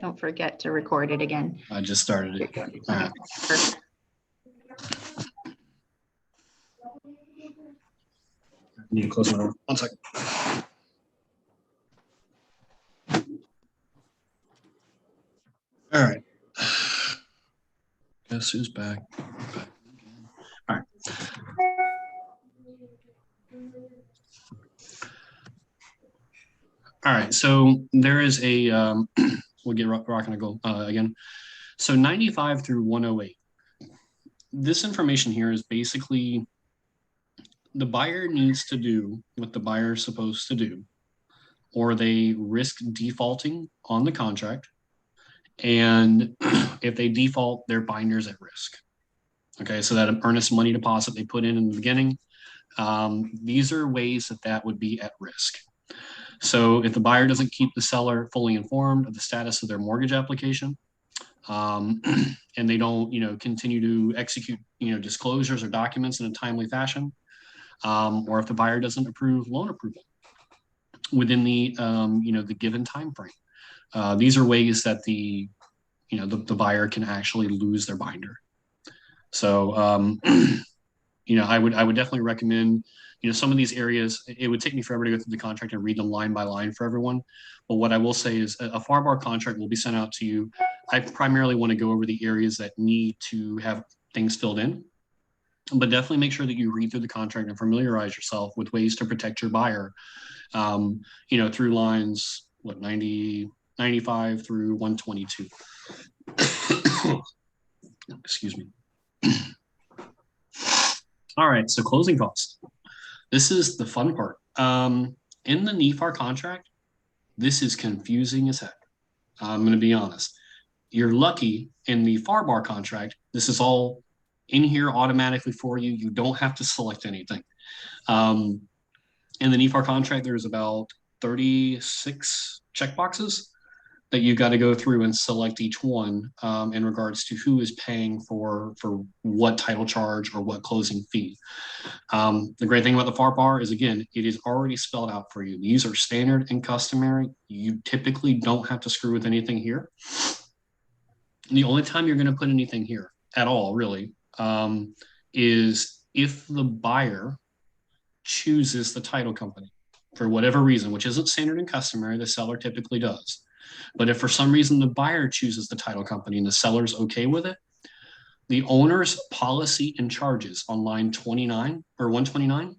Don't forget to record it again. I just started it. All right. Perfect. I need to close my door. 1 second. All right. Guess who's back? All right. All right. So there is a, we'll get rocking and go again. So 95 through 108. This information here is basically the buyer needs to do what the buyer is supposed to do, or they risk defaulting on the contract. And if they default, their binder's at risk. Okay, so that earnest money deposit they put in the beginning, these are ways that would be at risk. So if the buyer doesn't keep the seller fully informed of the status of their mortgage application, and they don't, continue to execute, disclosures or documents in a timely fashion, or if the buyer doesn't approve loan approval within the, the given time frame, these are ways that the buyer can actually lose their binder. So, I would definitely recommend, some of these areas. It would take me forever to go through the contract and read them line by line for everyone. But what I will say is a FARBAR contract will be sent out to you. I primarily want to go over the areas that need to have things filled in, but definitely make sure that you read through the contract and familiarize yourself with ways to protect your buyer, through lines, 95 through 122. Excuse me. All right, so closing costs. This is the fun part. In the NFAR contract, this is confusing as heck. I'm going to be honest. You're lucky in the FARBAR contract, this is all in here automatically for you. You don't have to select anything. In the NFAR contract, there's about 36 checkboxes that you got to go through and select each one in regards to who is paying for what title charge or what closing fee. The great thing about the FARBAR is, again, it is already spelled out for you. These are standard and customary. You typically don't have to screw with anything here. The only time you're going to put anything here at all, really, is if the buyer chooses the title company for whatever reason, which isn't standard and customary. The seller typically does. But if for some reason the buyer chooses the title company and the seller's okay with it, the owner's policy and charges on line 29 or 129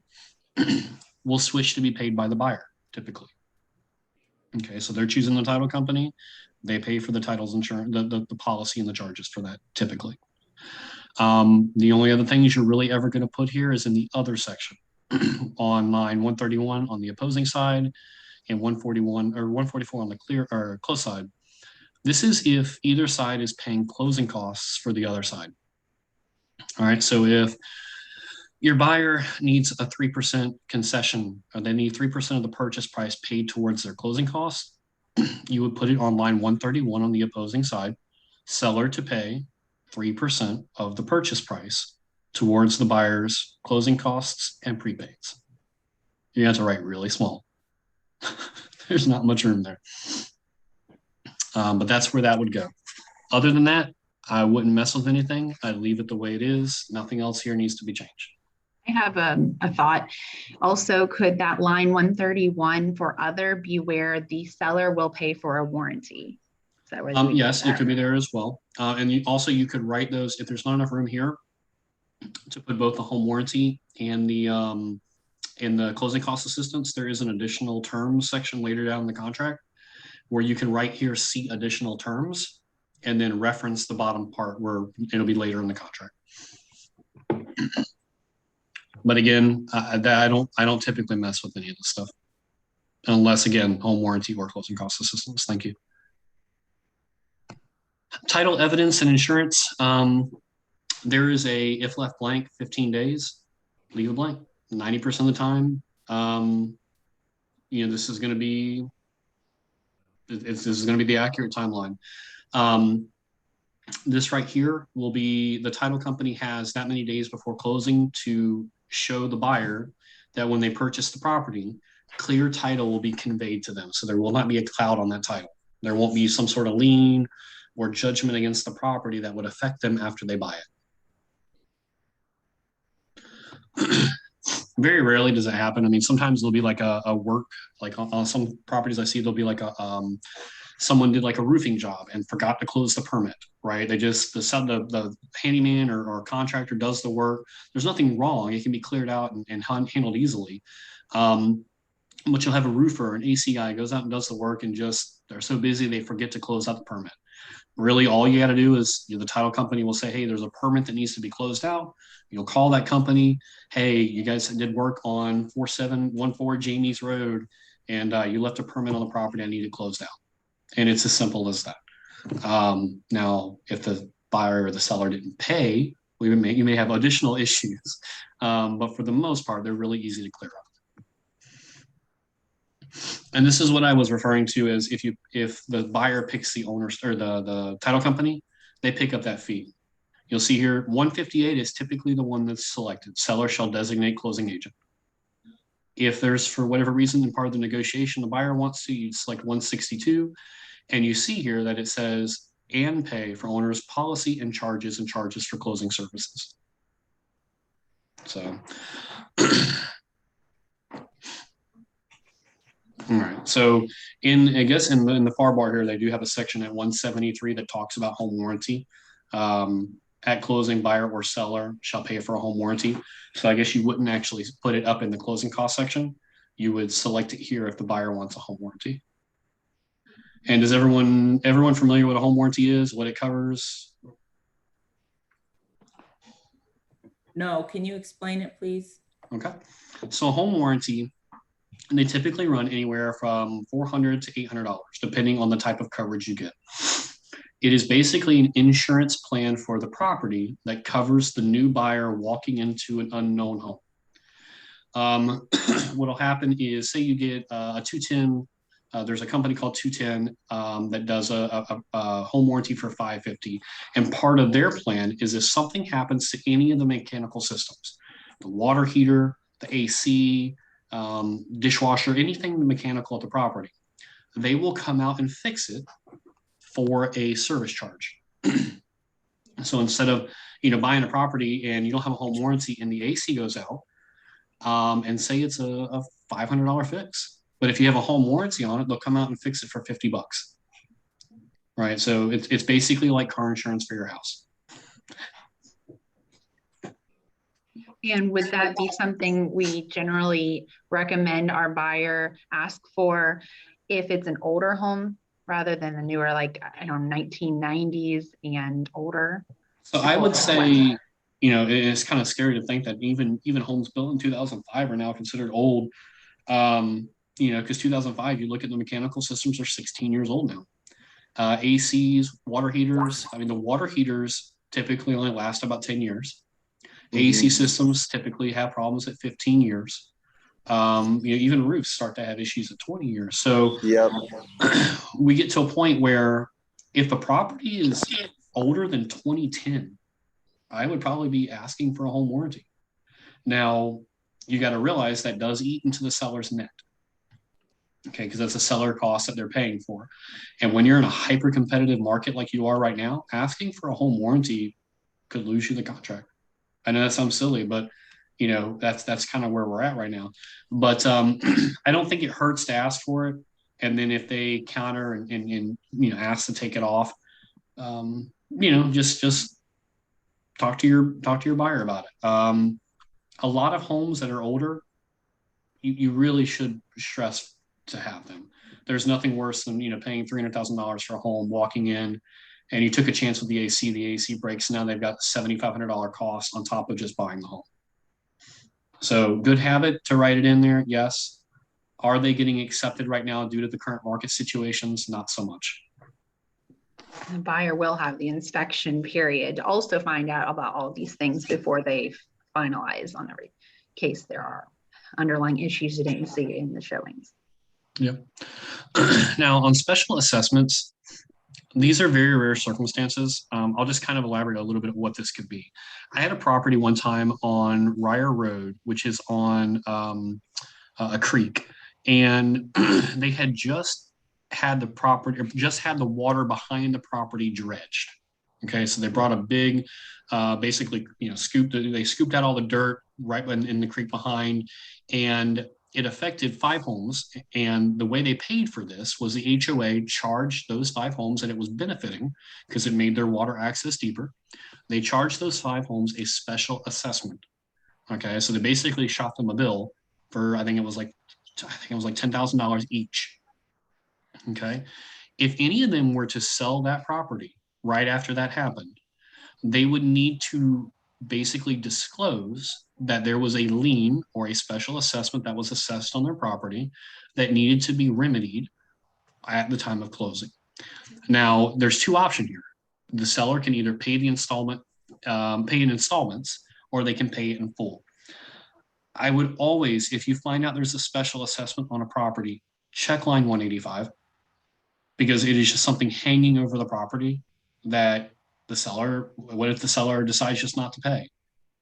will switch to be paid by the buyer, typically. Okay, so they're choosing the title company. They pay for the title's insurance, the policy and the charges for that, typically. The only other things you're really ever going to put here is in the other section on line 131 on the opposing side and 141 or 144 on the clear or close side. This is if either side is paying closing costs for the other side. All right, so if your buyer needs a 3% concession, or they need 3% of the purchase price paid towards their closing costs, you would put it on line 131 on the opposing side, seller to pay 3% of the purchase price towards the buyer's closing costs and prepaids. You have to write really small. There's not much room there. But that's where that would go. Other than that, I wouldn't mess with anything. I'd leave it the way it is. Nothing else here needs to be changed. I have a thought. Also, could that line 131 for other be where the seller will pay for a warranty? Is that where yes, it could be there as well. And you could write those if there's not enough room here to put both the home warranty and the in the closing cost assistance. There is an additional terms section later down in the contract where you can write here, see additional terms, and then reference the bottom part where it'll be later in the contract. But again, I don't typically mess with any of this stuff unless, again, home warranty or closing cost assistance. Thank you. Title evidence and insurance. There is a if left blank 15 days, leave it blank. 90% of the time, this is going to be the accurate timeline. This right here will be the title company has that many days before closing to show the buyer that when they purchase the property, clear title will be conveyed to them. So there will not be a cloud on that title. There won't be some sort of lien or judgment against the property that would affect them after they buy it. Very rarely does it happen. I mean, sometimes there'll be like a work, like on some properties I see, there'll be like someone did like a roofing job and forgot to close the permit, right? They just, the handyman or contractor does the work. There's nothing wrong. It can be cleared out and handled easily. But you'll have a roofer, an AC guy goes out and does the work and just, they're so busy, they forget to close out the permit. Really, all you got to do is the title company will say, hey, there's a permit that needs to be closed out. You'll call that company. Hey, you guys did work on 4714 Jamies Road, and you left a permit on the property. I need it closed out. And it's as simple as that. Now, if the buyer or the seller didn't pay, you may have additional issues. But for the most part, they're really easy to clear up. And this is what I was referring to as if the buyer picks the owner or the title company, they pick up that fee. You'll see here 158 is typically the one that's selected. Seller shall designate closing agent. If there's, for whatever reason, in part of the negotiation, the buyer wants to, you select 162, and you see here that it says and pay for owner's policy and charges for closing services. So all right. So in the FARBAR here, they do have a section at 173 that talks about home warranty. At closing, buyer or seller shall pay for a home warranty. So I guess you wouldn't actually put it up in the closing cost section. You would select it here if the buyer wants a home warranty. And is everyone familiar what a home warranty is, what it covers? No, can you explain it, please? Okay. So a home warranty, and they typically run anywhere from $400 to $800, depending on the type of coverage you get. It is basically an insurance plan for the property that covers the new buyer walking into an unknown home. What will happen is, say you get a 210, there's a company called 210 that does a home warranty for $550. And part of their plan is if something happens to any of the mechanical systems, the water heater, the AC, dishwasher, anything mechanical at the property, they will come out and fix it for a service charge. So instead of buying a property and you don't have a home warranty and the AC goes out, and say it's a $500 fix, but if you have a home warranty on it, they'll come out and fix it for $50, right? So it's basically like car insurance for your house. And would that be something we generally recommend our buyer ask for if it's an older home rather than the newer, like, 1990s and older? So I would say, it's kind of scary to think that even homes built in 2005 are now considered old. Because 2005, you look at the mechanical systems are 16 years old now. ACs, water heaters. I mean, the water heaters typically only last about 10 years. AC systems typically have problems at 15 years. Even roofs start to have issues at 20 years. So we get to a point where if a property is older than 2010, I would probably be asking for a home warranty. Now, you got to realize that does eat into the seller's net. Okay, because that's a seller cost that they're paying for. And when you're in a hyper competitive market like you are right now, asking for a home warranty could lose you the contract. I know that sounds silly, but that's kind of where we're at right now. But I don't think it hurts to ask for it. And then if they counter and ask to take it off, just talk to your buyer about it. A lot of homes that are older, you really should stress to have them. There's nothing worse than paying $300,000 for a home, walking in, and you took a chance with the AC. The AC breaks. Now they've got $7,500 cost on top of just buying the home. So good habit to write it in there. Yes. Are they getting accepted right now due to the current market situations? Not so much. The buyer will have the inspection period to also find out about all these things before they finalize on every case. There are underlying issues you didn't see in the showings. Yep. Now on special assessments, these are very rare circumstances. I'll just kind of elaborate a little bit of what this could be. I had a property one time on Ryer Road, which is on a creek, and they had just had the property, or just had the water behind the property dredged. Okay, so they brought a big, basically, they scooped out all the dirt right in the creek behind, and it affected 5 homes. And the way they paid for this was the HOA charged those 5 homes, and it was benefiting because it made their water access deeper. They charged those 5 homes a special assessment. Okay, so they basically shot them a bill for, I think it was like $10,000 each. Okay, if any of them were to sell that property right after that happened, they would need to basically disclose that there was a lien or a special assessment that was assessed on their property that needed to be remedied at the time of closing. Now, there's 2 options here. The seller can either pay the installment, pay in installments, or they can pay it in full. I would always, if you find out there's a special assessment on a property, check line 185, because it is just something hanging over the property that the seller, what if the seller decides just not to pay,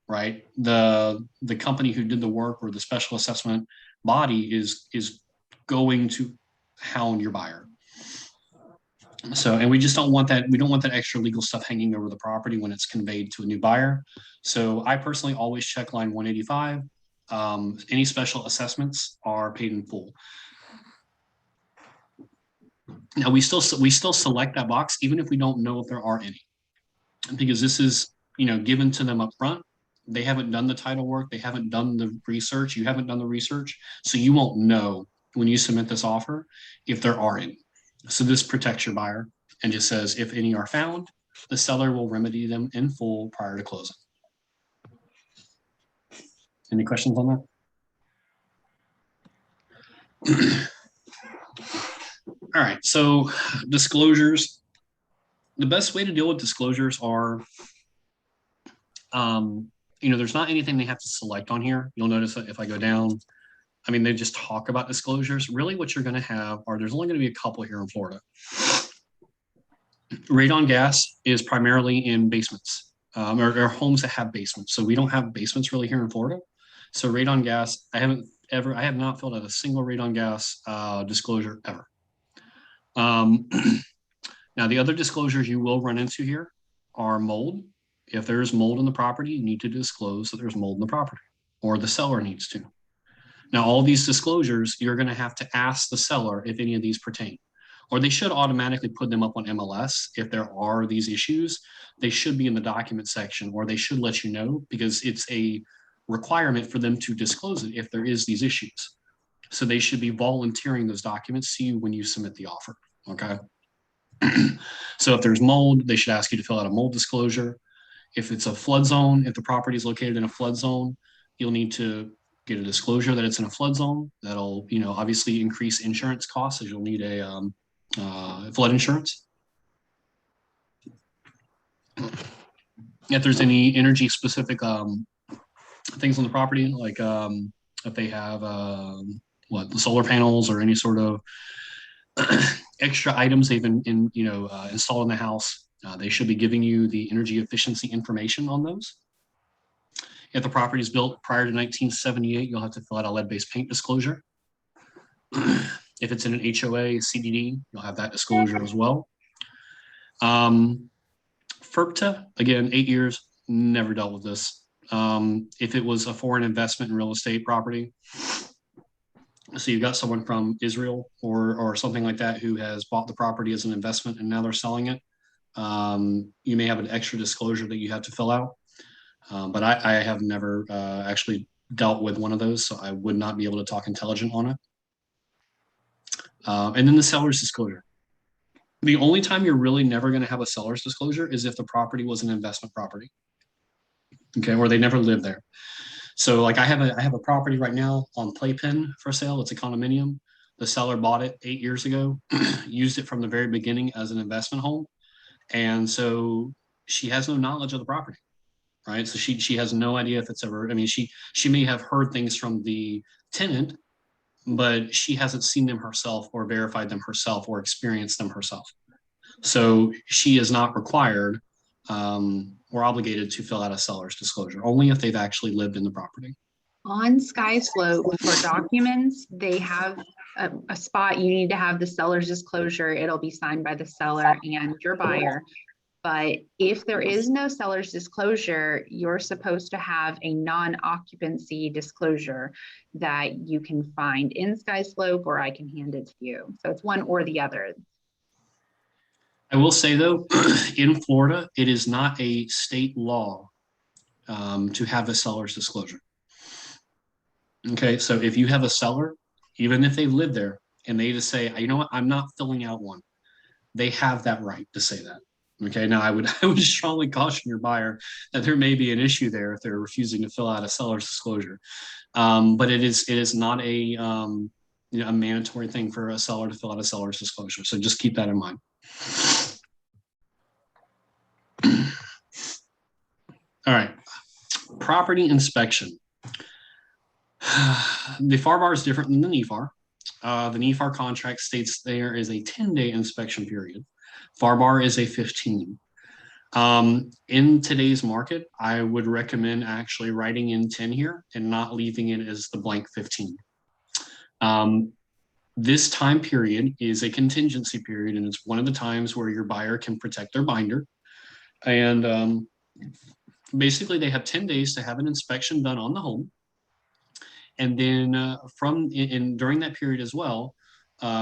right? The company who did the work, or the special assessment body, is going to hound your buyer. So, and we just don't want that. We don't want that extra legal stuff hanging over the property when it's conveyed to a new buyer. So I personally always check line 185. Any special assessments are paid in full. Now, we still select that box even if we don't know if there are any, because this is, given to them up front. They haven't done the title work. They haven't done the research. You haven't done the research. So you won't know when you submit this offer if there are any. So this protects your buyer and just says, if any are found, the seller will remedy them in full prior to closing. Any questions on that? All right, so disclosures. The best way to deal with disclosures are, there's not anything they have to select on here. You'll notice that if I go down, they just talk about disclosures. Really what you're going to have are, there's only going to be a couple here in Florida. Radon gas is primarily in basements, or homes that have basements. So we don't have basements really here in Florida. So radon gas, I have not filled out a single radon gas disclosure ever. Now, the other disclosures you will run into here are mold. If there's mold in the property, you need to disclose that there's mold in the property, or the seller needs to. Now, all these disclosures, you're going to have to ask the seller if any of these pertain, or they should automatically put them up on MLS. If there are these issues, they should be in the document section, or they should let you know, because it's a requirement for them to disclose it if there is these issues. So they should be volunteering those documents to you when you submit the offer, okay? So if there's mold, they should ask you to fill out a mold disclosure. If it's a flood zone, if the property is located in a flood zone, you'll need to get a disclosure that it's in a flood zone. That'll, obviously increase insurance costs, as you'll need a flood insurance. If there's any energy specific things on the property, like if they have the solar panels or any sort of extra items they've installed in the house, they should be giving you the energy efficiency information on those. If the property is built prior to 1978, you'll have to fill out a lead-based paint disclosure. If it's in an HOA, CDD, you'll have that disclosure as well. FERPTA, again, 8 years, never dealt with this. If it was a foreign investment in real estate property, so you've got someone from Israel or something like that who has bought the property as an investment and now they're selling it, you may have an extra disclosure that you have to fill out. But I have never actually dealt with one of those, so I would not be able to talk intelligent on it. And then the seller's disclosure. The only time you're really never going to have a seller's disclosure is if the property was an investment property, okay, or they never lived there. So like I have a property right now on Playpen for sale. It's a condominium. The seller bought it 8 years ago, used it from the very beginning as an investment home. And so she has no knowledge of the property, right? So she has no idea if it's ever, she may have heard things from the tenant, but she hasn't seen them herself or verified them herself or experienced them herself. So she is not required or obligated to fill out a seller's disclosure, only if they've actually lived in the property. On Sky Slope for documents, they have a spot, you need to have the seller's disclosure. It'll be signed by the seller and your buyer. But if there is no seller's disclosure, you're supposed to have a non-occupancy disclosure that you can find in SkySlope, or I can hand it to you. So it's one or the other. I will say though, in Florida, it is not a state law to have a seller's disclosure. Okay, so if you have a seller, even if they live there and they just say, you know what, I'm not filling out one, they have that right to say that. Okay, now I would strongly caution your buyer that there may be an issue there if they're refusing to fill out a seller's disclosure. But it is not a a mandatory thing for a seller to fill out a seller's disclosure. So just keep that in mind. All right, property inspection. The FARBAR is different than the NEFAR. The NEFAR contract states there is a 10-day inspection period. FARBAR is a 15. In today's market, I would recommend actually writing in 10 here and not leaving it as the blank 15. This time period is a contingency period, and it's one of the times where your buyer can protect their binder. And basically, they have 10 days to have an inspection done on the home. And then during that period as well,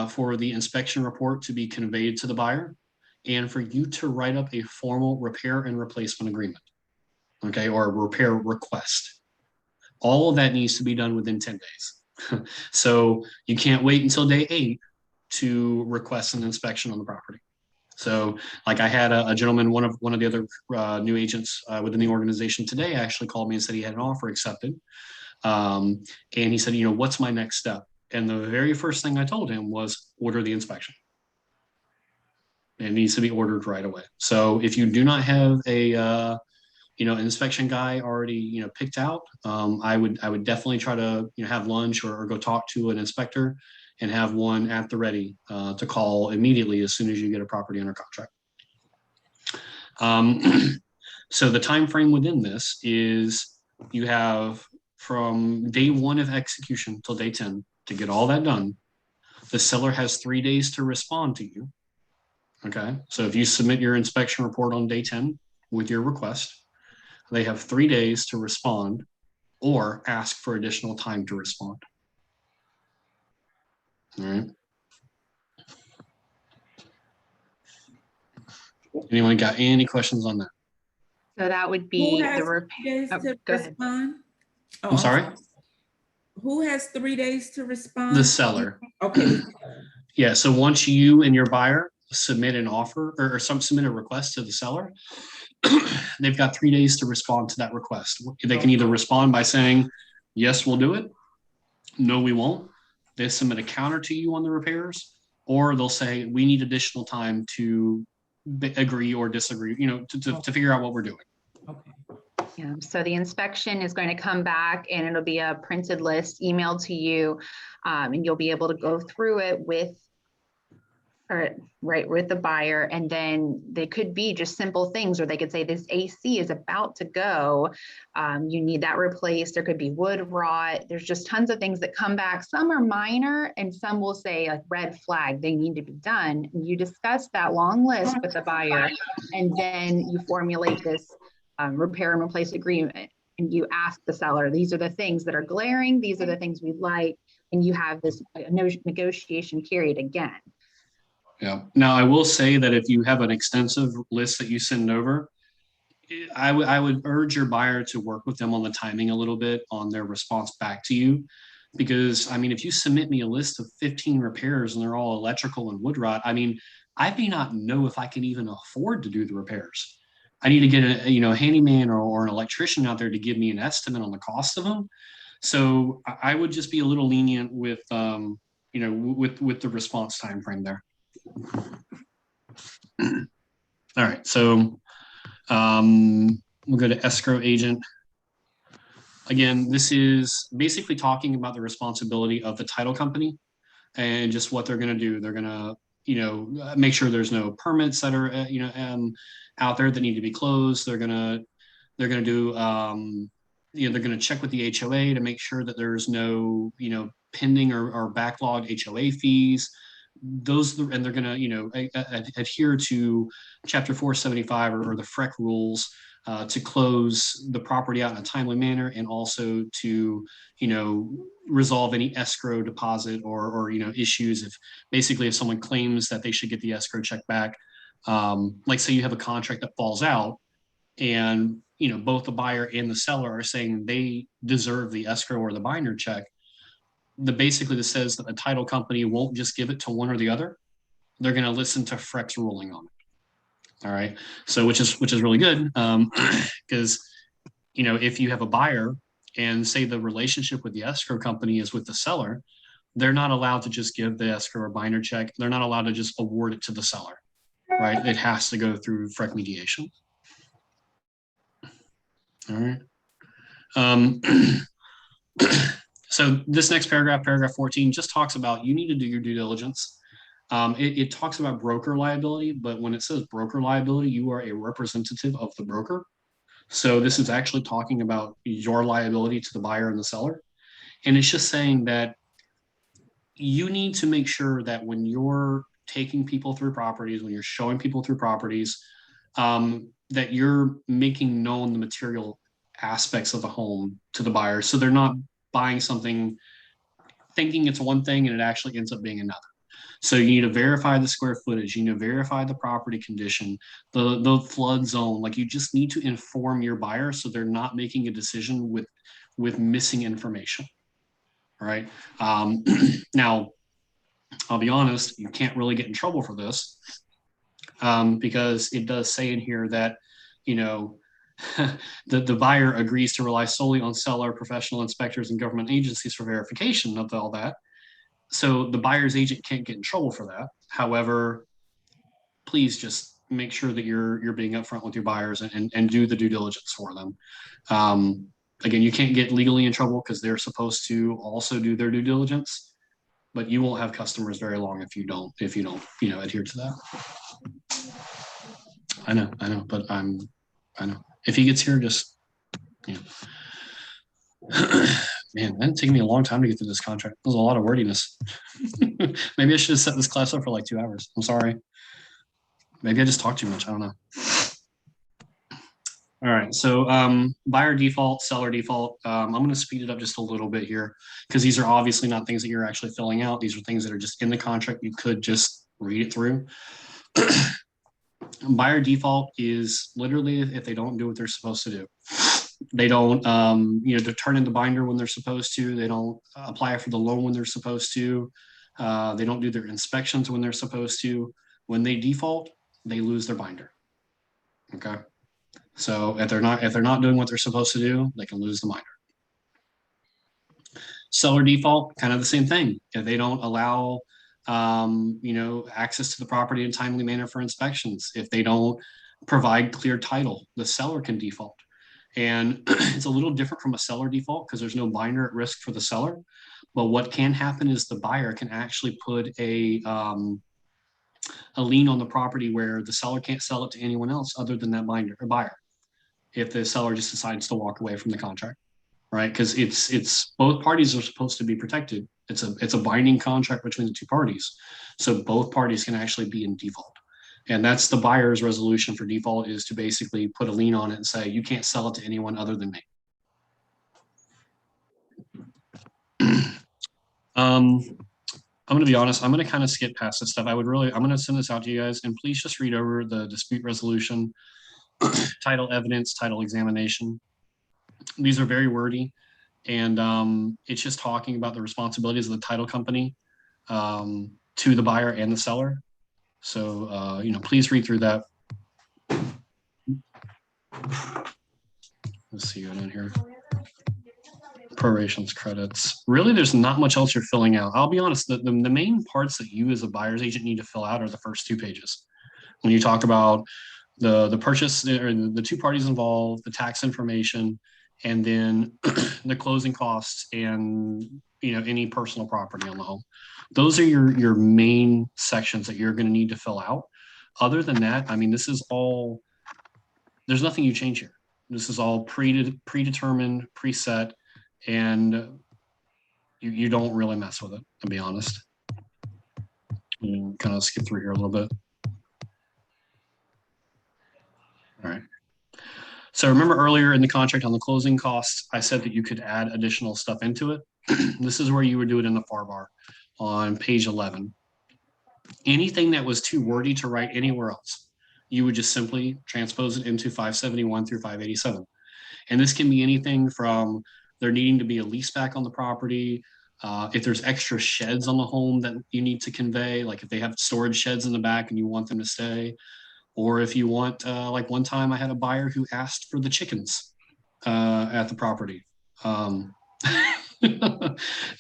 for the inspection report to be conveyed to the buyer and for you to write up a formal repair and replacement agreement, okay, or a repair request. All of that needs to be done within 10 days. So you can't wait until day 8 to request an inspection on the property. So like I had a gentleman, one of the other new agents within the organization today actually called me and said he had an offer accepted. And he said, you know, what's my next step? And the very first thing I told him was order the inspection. It needs to be ordered right away. So if you do not have a, an inspection guy already, picked out, I would definitely try to, have lunch or go talk to an inspector and have one at the ready to call immediately as soon as you get a property under contract. So the time frame within this is you have from day 1 of execution till day 10 to get all that done. The seller has 3 days to respond to you. Okay, so if you submit your inspection report on day 10 with your request, they have 3 days to respond or ask for additional time to respond. All right. Anyone got any questions on that? So that would be the repair. Go ahead. I'm sorry? Who has 3 days to respond? The seller. Okay. Yeah, so once you and your buyer submit an offer or submit a request to the seller, they've got 3 days to respond to that request. They can either respond by saying, yes, we'll do it. No, we won't. They submit a counter to you on the repairs, or they'll say, we need additional time to agree or disagree, to figure out what we're doing. Okay. Yeah, so the inspection is going to come back and it'll be a printed list emailed to you, and you'll be able to go through it with the buyer. And then they could be just simple things, or they could say this AC is about to go. You need that replaced. There could be wood rot. There's just tons of things that come back. Some are minor and some will say like red flag, they need to be done. And you discuss that long list with the buyer, and then you formulate this repair and replace agreement. And you ask the seller, these are the things that are glaring. These are the things we'd like. And you have this negotiation period again. Yeah. Now, I will say that if you have an extensive list that you send over, I would urge your buyer to work with them on the timing a little bit on their response back to you. Because, I mean, if you submit me a list of 15 repairs and they're all electrical and wood rot, I mean, I may not know if I can even afford to do the repairs. I need to get a handyman or an electrician out there to give me an estimate on the cost of them. So I would just be a little lenient with, with the response time frame there. All right, so we'll go to Escrow Agent. Again, this is basically talking about the responsibility of the title company and just what they're going to do. They're going to, make sure there's no permits that are, out there that need to be closed. They're going to do they're going to check with the HOA to make sure that there's no, pending or backlogged HOA fees. And they're going to, adhere to Chapter 475 or the FREC rules to close the property out in a timely manner, and also to, resolve any escrow deposit or issues if someone claims that they should get the escrow check back. Like say you have a contract that falls out, and both the buyer and the seller are saying they deserve the escrow or the binder check. Basically this says that the title company won't just give it to one or the other. They're going to listen to FREC's ruling on it. All right. So which is really good, because if you have a buyer and say the relationship with the escrow company is with the seller, they're not allowed to just give the escrow or binder check. They're not allowed to just award it to the seller, right? It has to go through FREC mediation. All right. So this next paragraph, paragraph 14, just talks about you need to do your due diligence. It talks about broker liability, but when it says broker liability, you are a representative of the broker. So this is actually talking about your liability to the buyer and the seller. And it's just saying that you need to make sure that when you're taking people through properties, when you're showing people through properties, that you're making known the material aspects of the home to the buyer, so they're not buying something thinking it's one thing and it actually ends up being another. So you need to verify the square footage, you need to verify the property condition, the flood zone. Like you just need to inform your buyer so they're not making a decision with missing information. All right. Now, I'll be honest, you can't really get in trouble for this, because it does say in here that, the buyer agrees to rely solely on seller, professional inspectors, and government agencies for verification of all that. So the buyer's agent can't get in trouble for that. However, please just make sure that you're being upfront with your buyers and do the due diligence for them. Again, you can't get legally in trouble because they're supposed to also do their due diligence, but you won't have customers very long if you don't adhere to that. I know, but I know. If he gets here, just, man, that took me a long time to get through this contract. There's a lot of wordiness. Maybe I should have set this class up for like 2 hours. I'm sorry. Maybe I just talked too much. I don't know. All right. So buyer default, seller default. I'm going to speed it up just a little bit here because these are obviously not things that you're actually filling out. These are things that are just in the contract. You could just read it through. Buyer default is literally if they don't do what they're supposed to do. They don't, to turn in the binder when they're supposed to. They don't apply for the loan when they're supposed to. They don't do their inspections when they're supposed to. When they default, they lose their binder. Okay. So if they're not doing what they're supposed to do, they can lose the binder. Seller default, kind of the same thing. If they don't allow access to the property in a timely manner for inspections, if they don't provide clear title, the seller can default. And it's a little different from a seller default because there's no binder at risk for the seller. But what can happen is the buyer can actually put a lien on the property where the seller can't sell it to anyone else other than that binder or buyer, if the seller just decides to walk away from the contract, right? Because it's both parties are supposed to be protected. It's a binding contract between the two parties, so both parties can actually be in default. And that's the buyer's resolution for default, is to basically put a lien on it and say, you can't sell it to anyone other than me. I'm going to be honest, I'm going to kind of skip past this stuff. I'm going to send this out to you guys, and please just read over the dispute resolution, title evidence, title examination. These are very wordy, and it's just talking about the responsibilities of the title company to the buyer and the seller. So, please read through that. Let's see what in here. Prorations, credits. Really, there's not much else you're filling out. I'll be honest, the main parts that you as a buyer's agent need to fill out are the first 2 pages. When you talk about the purchase, or the 2 parties involved, the tax information, and then the closing costs and any personal property on the home. Those are your main sections that you're going to need to fill out. Other than that, I mean, this is all, there's nothing you change here. This is all predetermined, preset, and you don't really mess with it, to be honest. Kind of skip through here a little bit. All right. So remember earlier in the contract on the closing costs, I said that you could add additional stuff into it. This is where you would do it in the FARBAR on page 11. Anything that was too wordy to write anywhere else, you would just simply transpose it into 571 through 587. And this can be anything from there needing to be a lease back on the property, if there's extra sheds on the home that you need to convey, like if they have storage sheds in the back and you want them to stay, or if you want, like one time I had a buyer who asked for the chickens at the property. Yeah,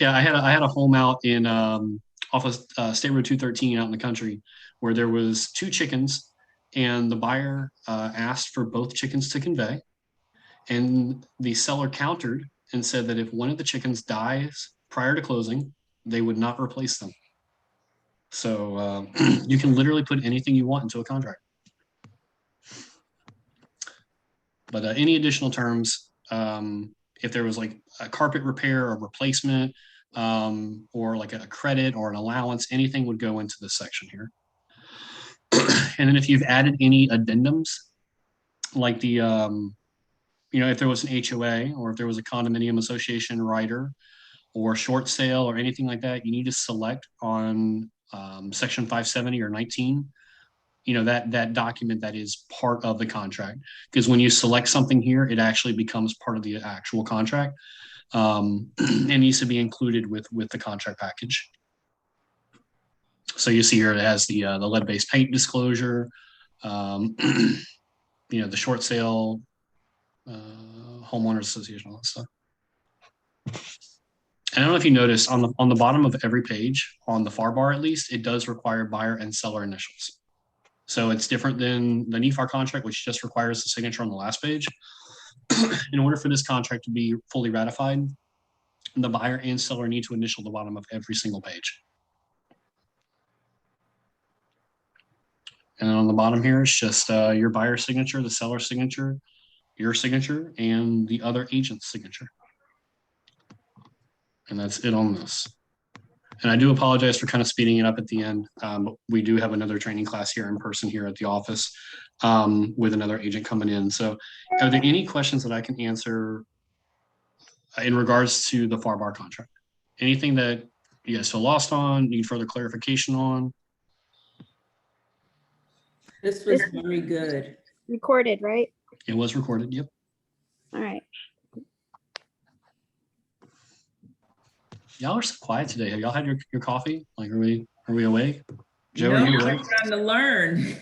I had a home out in off of State Road 213 out in the country where there was 2 chickens, and the buyer asked for both chickens to convey, and the seller countered and said that if one of the chickens dies prior to closing, they would not replace them. So you can literally put anything you want into a contract. But any additional terms, if there was like a carpet repair or replacement, or like a credit or an allowance, anything would go into this section here. And then if you've added any addendums, like the, if there was an HOA or if there was a condominium association rider or short sale or anything like that, you need to select on section 570 or 19, that document that is part of the contract. Because when you select something here, it actually becomes part of the actual contract. It needs to be included with the contract package. So you see here it has the lead-based paint disclosure, the short sale, homeowners association, all that stuff. And I don't know if you noticed on the bottom of every page, on the FARBAR at least, it does require buyer and seller initials. So it's different than the NEFAR contract, which just requires the signature on the last page. In order for this contract to be fully ratified, the buyer and seller need to initial the bottom of every single page. And on the bottom here, it's just your buyer signature, the seller signature, your signature, and the other agent's signature. And that's it on this. And I do apologize for kind of speeding it up at the end. But we do have another training class here in person here at the office with another agent coming in. So are there any questions that I can answer in regards to the FARBAR contract? Anything that you guys feel lost on, need further clarification on? This was very good. Recorded, right? It was recorded, yep. All right. Y'all are so quiet today. Have y'all had your coffee? Like, are we awake? Joe, No, are you we're awake? trying to learn.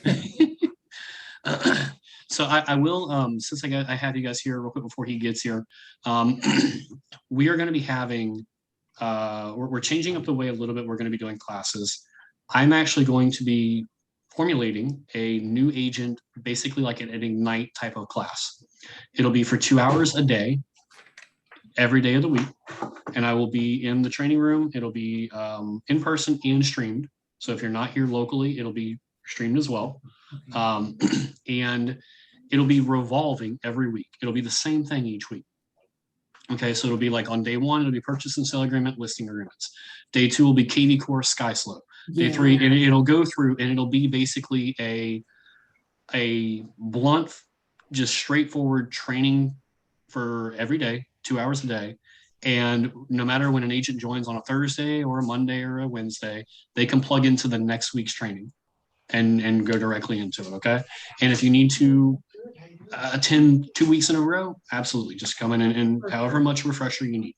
So I will, since I have you guys here real quick before he gets here, we are going to be having, we're changing up the way a little bit. We're going to be doing classes. I'm actually going to be formulating a new agent, basically like an Ignite type of class. It'll be for 2 hours a day, every day of the week. And I will be in the training room. It'll be in person and streamed. So if you're not here locally, it'll be streamed as well. And it'll be revolving every week. It'll be the same thing each week. Okay, so it'll be like on day 1, it'll be purchase and sale agreement, listing agreements. Day 2 will be KV Core Sky Slope. Day 3, and it'll go through and it'll be basically a blunt, just straightforward training for every day, 2 hours a day. And no matter when an agent joins on a Thursday or a Monday or a Wednesday, they can plug into the next week's training and go directly into it, okay? And if you need to attend 2 weeks in a row, absolutely. Just come in and however much refresher you need.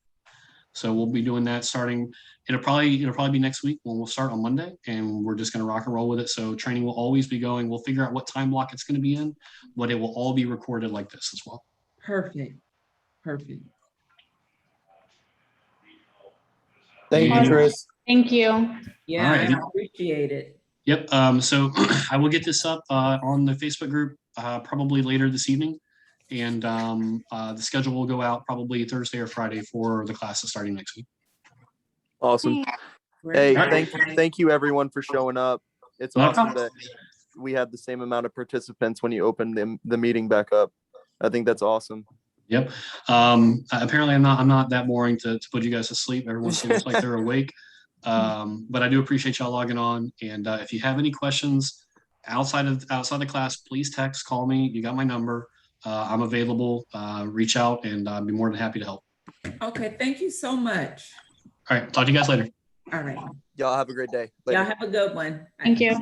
So we'll be doing that starting, it'll probably be next week when we'll start on Monday, and we're just going to rock and roll with it. So training will always be going. We'll figure out what time block it's going to be in, but it will all be recorded like this as well. Perfect. Perfect. Thank you, Tris. Thank you. Yeah, All right. I appreciate it. Yep. So I will get this up on the Facebook group probably later this evening. And the schedule will go out probably Thursday or Friday for the classes starting next week. Awesome. Great. Hey, thank you everyone for showing up. It's No awesome problem. that we had the same amount of participants when you opened the meeting back up. I think that's awesome. Yep. Apparently I'm not that boring to put you guys to sleep. Everyone still looks like they're awake. But I do appreciate y'all logging on. And if you have any questions outside the class, please text, call me. You got my number. I'm available. Reach out and I'll be more than happy to help. Okay, thank you so much. All right. Talk to you guys later. All right. Y'all have a great day. Y'all Later. have a good one. Thank you.